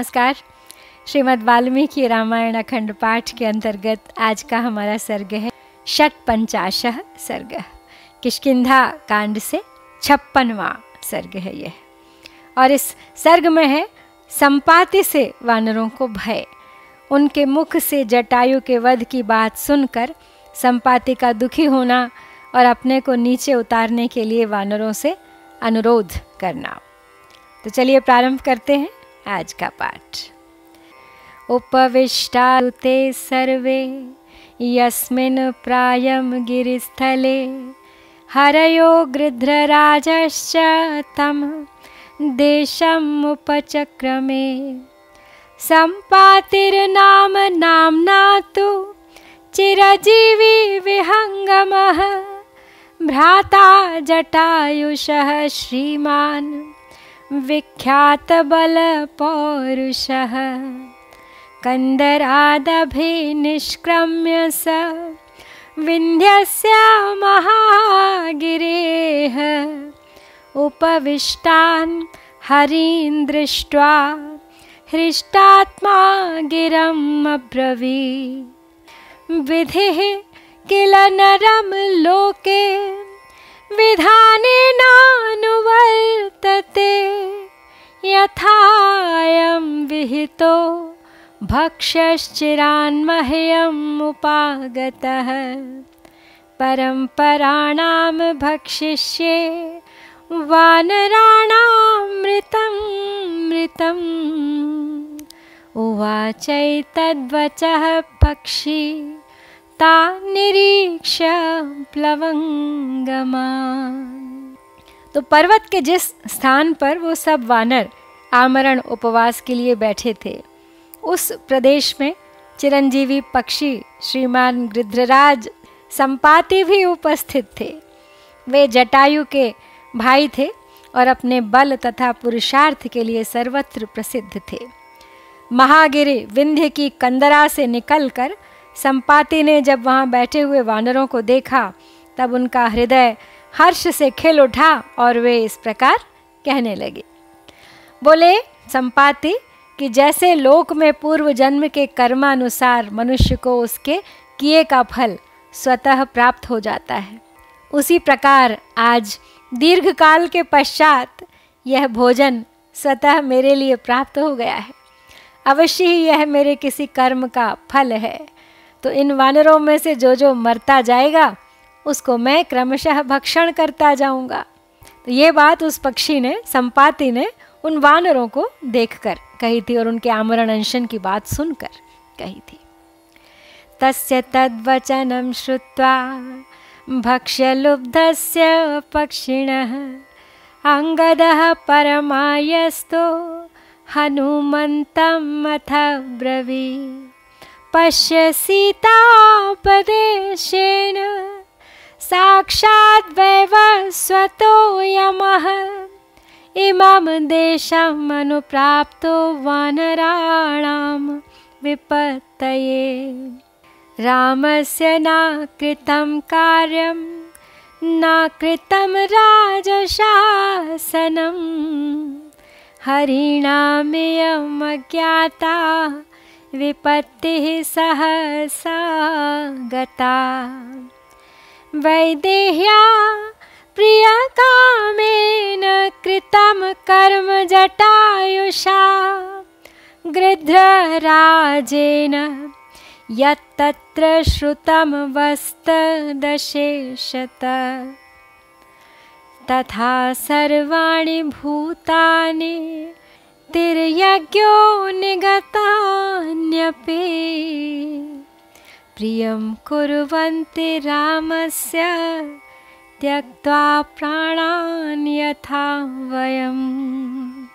नमस्कार। श्रीमद् वाल्मीकि रामायण अखंड पाठ के अंतर्गत आज का हमारा सर्ग है षट्पंचाशः सर्ग। किष्किंधा कांड से 56वां सर्ग है यह। और इस सर्ग में है संपाति से वानरों को भय। उनके मुख से जटायु के वध की बात सुनकर संपाति का दुखी होना और अपने को नीचे उतारने के लिए वानरों से अनुरोध करना। तो चलिए प्रारंभ करते हैं आज का पाठ। उपविष्टा ते सर्वे यस्मिन् प्रायं गिरिस्थले हरयो गृध्रराजश्च तं देशम् उपचक्रमे। सम्पातिर्नाम नाम्ना तु चिरजीवी विहंगमः भ्राता जटायुषः श्रीमान् विख्यात बल पौरुषः। कंदरादभि निष्क्रम्य स विन्ध्यस्य महागिरेः उपविष्टान् हरीन् दृष्ट्वा हृष्टात्मा गिरम् अब्रवीत्। विधिः किल नरं लोके विधानेनानुवर्तते यथायं विहितो भक्ष्यश्चिरान्मह्यम् उपागतः। परम्पराणां भक्षिष्ये वानराणामृतं मृतम्। उवाचैतद्वचः पक्षी ता निरीक्ष्य प्लवंगमान्। तो पर्वत के जिस स्थान पर वो सब वानर आमरण उपवास के लिए बैठे थे, उस प्रदेश में चिरंजीवी पक्षी श्रीमान गृध्रराज संपाति भी उपस्थित थे। वे जटायु के भाई थे और अपने बल तथा पुरुषार्थ के लिए सर्वत्र प्रसिद्ध थे। महागिरि विंध्य की कंदरा से निकलकर संपाति ने जब वहाँ बैठे हुए वानरों को देखा, तब उनका हृदय हर्ष से खिल उठा और वे इस प्रकार कहने लगे। बोले संपाति कि जैसे लोक में पूर्व जन्म के कर्मानुसार मनुष्य को उसके किए का फल स्वतः प्राप्त हो जाता है, उसी प्रकार आज दीर्घ काल के पश्चात यह भोजन स्वतः मेरे लिए प्राप्त हो गया है। अवश्य ही यह मेरे किसी कर्म का फल है। तो इन वानरों में से जो मरता जाएगा उसको मैं क्रमशः भक्षण करता जाऊंगा। तो ये बात उस पक्षी ने, संपाति ने, उन वानरों को देखकर कही थी और उनके आमरण अनशन की बात सुनकर कही थी। तस्य तद्वचनं श्रुत्वा भक्ष्यलुब्धस्य पक्षिणः अंगदः परमायस्तो हनुमन्तम् अथ ब्रवीत्। पश्य सीतापदेशेन साक्षात् वैवस्वतो यमः इमं देशम् अनुप्राप्तो वानराणां विपत्तये। रामस्य न कृतं कार्यं न कृतं राजशासनं हरिणामियम् अज्ञाता विपत्तिः सहसा गता। वैदेह्या प्रियकामेन कृतं कर्म जटायुषा गृध्रराजेन यत्तत्र श्रुतं वस्तदशेषत। तथा सर्वाणि भूतानि तिर्यज्ञो निगतान्यपि प्रियं कुर्वन्ति रामस्य त्यक्त्वा प्राणान् यथा वयम्।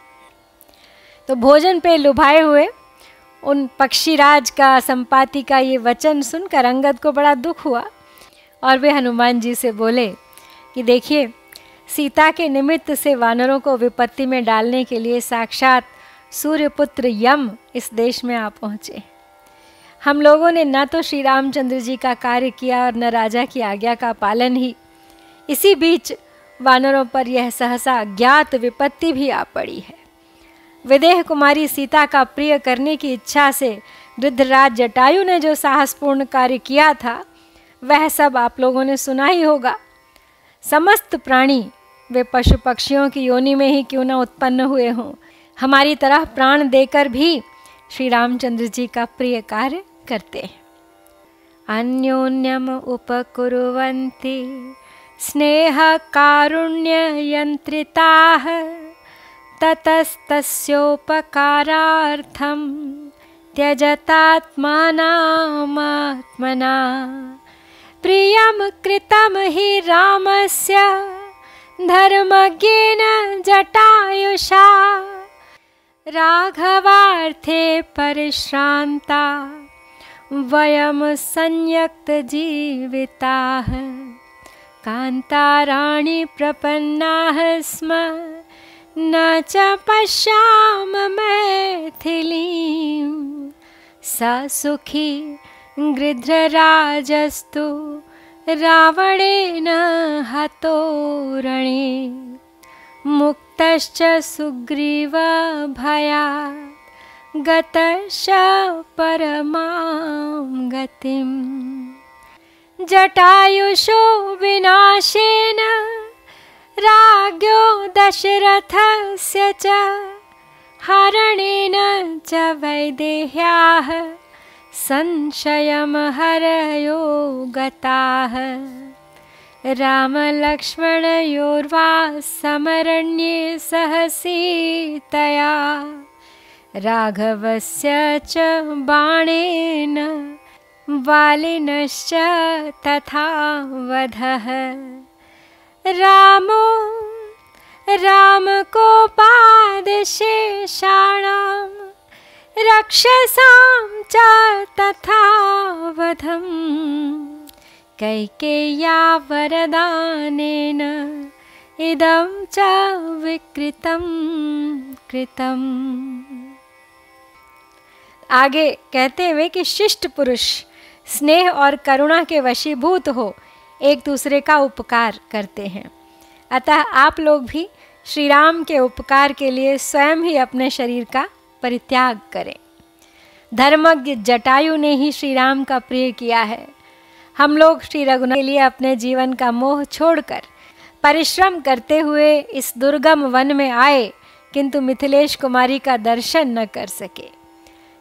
तो भोजन पे लुभाए हुए उन पक्षीराज का, संपाति का ये वचन सुनकर अंगद को बड़ा दुख हुआ और वे हनुमान जी से बोले कि देखिए, सीता के निमित्त से वानरों को विपत्ति में डालने के लिए साक्षात सूर्यपुत्र यम इस देश में आ पहुँचे। हम लोगों ने न तो श्री रामचंद्र जी का कार्य किया और न राजा की आज्ञा का पालन ही। इसी बीच वानरों पर यह सहसा अज्ञात विपत्ति भी आ पड़ी है। विदेह कुमारी सीता का प्रिय करने की इच्छा से वृद्धराज जटायु ने जो साहसपूर्ण कार्य किया था वह सब आप लोगों ने सुना ही होगा। समस्त प्राणी वे पशु पक्षियों की योनि में ही क्यों न उत्पन्न हुए हों, हमारी तरह प्राण देकर भी श्री रामचंद्र जी का प्रिय कार्य करते हैं। अन्योन्यम उपकुर्वन्ति स्नेह कारुण्य यंत्रिताः ततस्तस्योपकारार्थं त्यजतात्मानामात्मना प्रियं कृतं हि रामस्य धर्मज्ञेन जटायुषा राघवार्थे परिश्रान्ता वयं संयुक्तजीविताः कान्ताराणि प्रपन्नाः स्म न च पश्याम मैथिलीं स सुखी गृध्रराजस्तु रावणेन हतो रणे मुक्तश्च सुग्रीवभयात् गतश्च परमां गतिम् जटायुषो विनाशेन राज्ञो दशरथस्य च हरणेन च वैदेह्याः संशयं हरयो गताः रामलक्ष्मणयोर्वा समरण्ये सह सीतया राघवस्य च बाणेन वालिनश्च तथा वधः रामो रामकोपादेशेषाणां रक्षसां च तथा वधम् कैकेय्या वरदानेन इदं च विकृतं कृतम्। आगे कहते हुए कि शिष्ट पुरुष स्नेह और करुणा के वशीभूत हो एक दूसरे का उपकार करते हैं, अतः आप लोग भी श्री राम के उपकार के लिए स्वयं ही अपने शरीर का परित्याग करें। धर्मज्ञ जटायु ने ही श्री राम का प्रिय किया है। हम लोग श्री रघुनाथ के लिए अपने जीवन का मोह छोड़कर परिश्रम करते हुए इस दुर्गम वन में आए, किंतु मिथिलेश कुमारी का दर्शन न कर सके।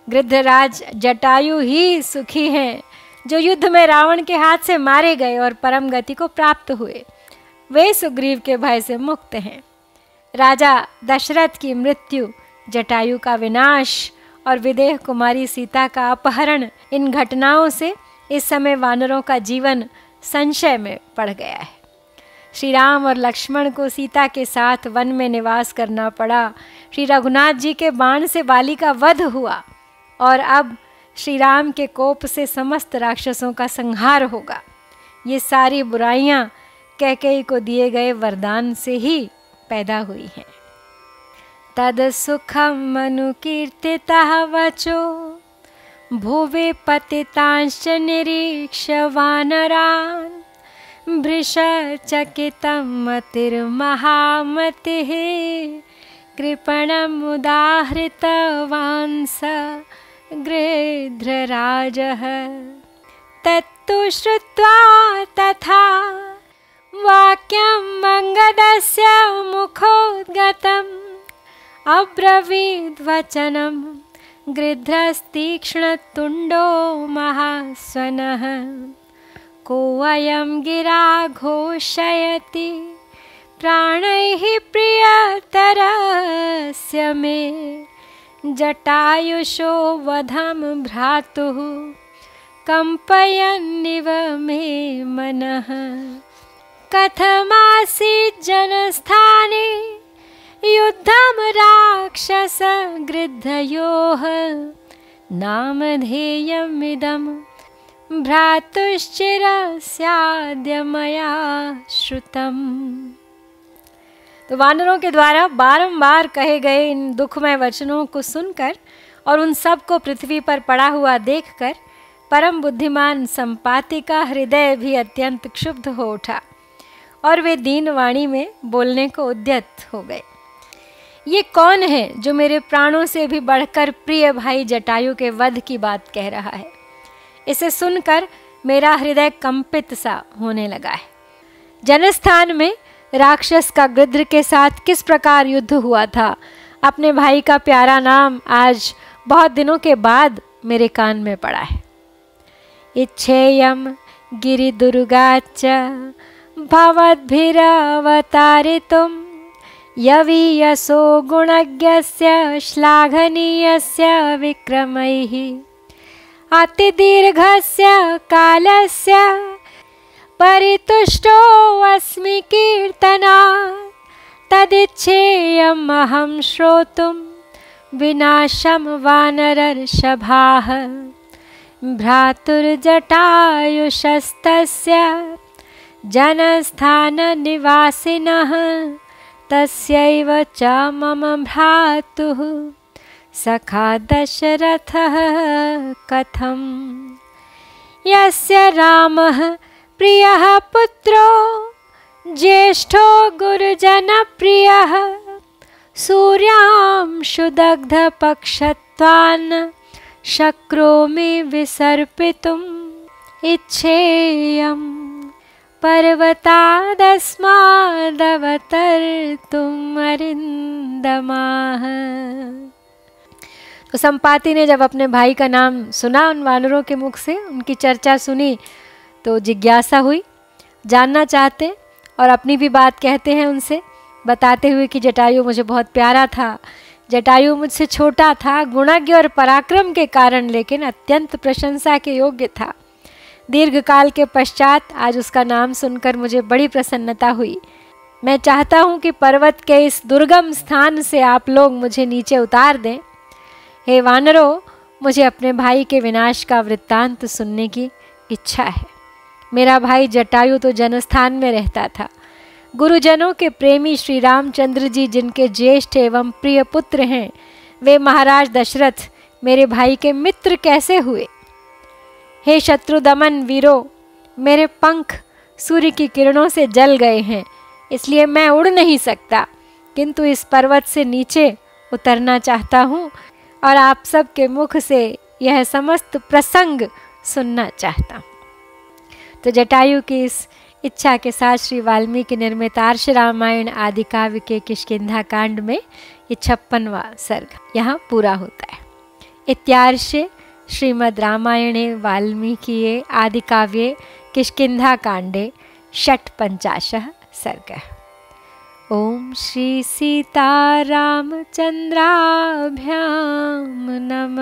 गृद्धराज जटायु ही सुखी हैं जो युद्ध में रावण के हाथ से मारे गए और परम गति को प्राप्त हुए। वे सुग्रीव के भय से मुक्त हैं। राजा दशरथ की मृत्यु, जटायु का विनाश और विदेह कुमारी सीता का अपहरण, इन घटनाओं से इस समय वानरों का जीवन संशय में पड़ गया है। श्री राम और लक्ष्मण को सीता के साथ वन में निवास करना पड़ा। श्री रघुनाथ जी के बाण से वाली का वध हुआ और अब श्री राम के कोप से समस्त राक्षसों का संहार होगा। ये सारी बुराइयां कैकेयी को दिए गए वरदान से ही पैदा हुई हैं। तद सुखम अनुकीर्तितः वचो भुवि पतितांश्च निरीक्ष्य वानरान् भृशचकितं मतिर्महामतिः कृपणमुदाहृतवान् स गृध्रराजः तत्तु श्रुत्वा तथा वाक्यं अंगदस्य मुखोद्गतम् अब्रवीद्वचनं गृध्रस्तीक्ष्णतुण्डो महास्वनः कोऽयं गिरा घोषयति प्राणैः प्रियतरस्य मे जटायुषो वधं भ्रातुः कंपयन्निव मे मनः कथमासीत् जनस्थाने युद्धं राक्षस गृद्धयोः नामधेयमिदं भ्रातुश्चिरस्याद्य मया श्रुतम्। तो वानरों के द्वारा बारंबार कहे गए इन दुखमय वचनों को सुनकर और उन सब को पृथ्वी पर पड़ा हुआ देखकर परम बुद्धिमान संपाति का हृदय भी अत्यंत क्षुब्ध हो उठा और वे दीन वाणी में बोलने को उद्यत हो गए। ये कौन है जो मेरे प्राणों से भी बढ़कर प्रिय भाई जटायु के वध की बात कह रहा है? इसे सुनकर मेरा हृदय कंपित सा होने लगा है। जनस्थान में राक्षस का गृध्र के साथ किस प्रकार युद्ध हुआ था, अपने भाई का प्यारा नाम आज बहुत दिनों के बाद मेरे कान में पड़ा है। इच्छेयम गिरिदुर्गाच्च भवद्भिरवतारितुं यवीयसो गुणज्ञस्य श्लाघनीयस्य विक्रमैः अतिदीर्घस्य कालस्य परितुष्टो अस्मि कीर्तनात् तदिच्छेयमहं श्रोतुं विनाशं वानरर्षभाः भ्रातुर्जटायुषस्तस्य जनस्थाननिवासिनः तस्यैव च मम भ्रातुः सखा दशरथः कथम् यस्य रामः प्रियः पुत्रो ज्येष्ठो गुरुजनप्रियः सूर्यांशुदग्धपक्षत्वान् शक्नोमि विसर्पितुम् इच्छेयम् पर्वतादस्मादवतर्तुम् अरिन्दमाः। तो संपाति ने जब अपने भाई का नाम सुना उन वानरों के मुख से, उनकी चर्चा सुनी, तो जिज्ञासा हुई, जानना चाहते और अपनी भी बात कहते हैं उनसे, बताते हुए कि जटायु मुझे बहुत प्यारा था, जटायु मुझसे छोटा था, गुणज्ञ और पराक्रम के कारण लेकिन अत्यंत प्रशंसा के योग्य था। दीर्घ काल के पश्चात आज उसका नाम सुनकर मुझे बड़ी प्रसन्नता हुई। मैं चाहता हूँ कि पर्वत के इस दुर्गम स्थान से आप लोग मुझे नीचे उतार दें। हे वानरों, मुझे अपने भाई के विनाश का वृत्तांत सुनने की इच्छा है। मेरा भाई जटायु तो जनस्थान में रहता था। गुरुजनों के प्रेमी श्री रामचंद्र जी जिनके ज्येष्ठ एवं प्रिय पुत्र हैं, वे महाराज दशरथ मेरे भाई के मित्र कैसे हुए? हे शत्रुदमन वीरों, मेरे पंख सूर्य की किरणों से जल गए हैं, इसलिए मैं उड़ नहीं सकता, किंतु इस पर्वत से नीचे उतरना चाहता हूँ और आप सब के मुख से यह समस्त प्रसंग सुनना चाहता हूँ। तो जटायु की इस इच्छा के साथ श्री वाल्मीकि निर्मित आर्ष रामायण आदि काव्य के किष्किंधा कांड में ये 56वां सर्ग यहाँ पूरा होता है। इत्यार्षे श्रीमद् रामायणे वाल्मीकिये आदि काव्ये किष्किंधा कांडे 56 सर्गः। ओम श्री सीतारामचंद्राभ्यां नमः।